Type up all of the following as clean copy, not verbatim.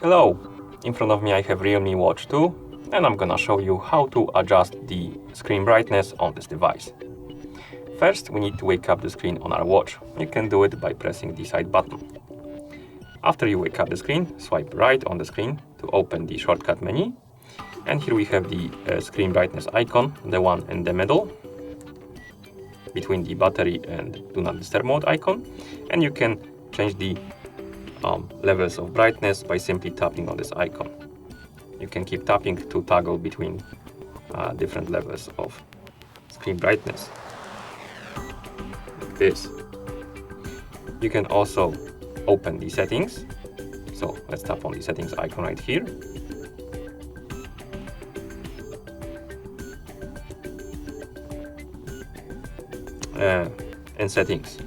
Hello, in front of me I have REALME Watch 2 and I'm gonna show you how to adjust the screen brightness on this device. First, we need to wake up the screen on our watch. You can do it by pressing the side button. After you wake up the screen, swipe right on the screen to open the shortcut menu. And here we have the screen brightness icon, the one in the middle, between the battery and do not disturb mode icon. And you can change the levels of brightness by simply tapping on this icon. You can keep tapping to toggle between different levels of screen brightness, like this. You can also open the settings. So let's tap on the settings icon right here. In settings,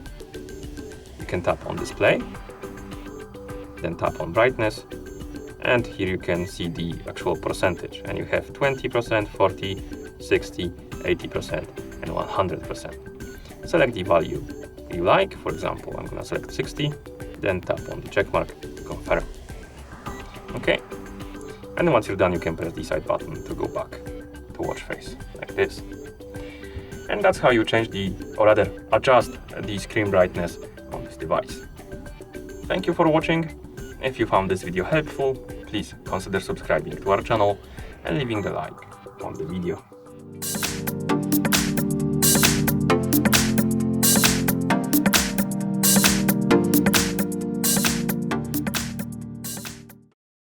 you can tap on display, then tap on brightness, and here you can see the actual percentage, and you have 20%, 40, 60, 80%, and 100%. Select the value you like. For example, I'm gonna select 60, then tap on the check mark to confirm. Okay, and once you're done, you can press the side button to go back to watch face, like this. And that's how you change or rather adjust the screen brightness on this device. Thank you for watching. If you found this video helpful, please consider subscribing to our channel and leaving the like on the video.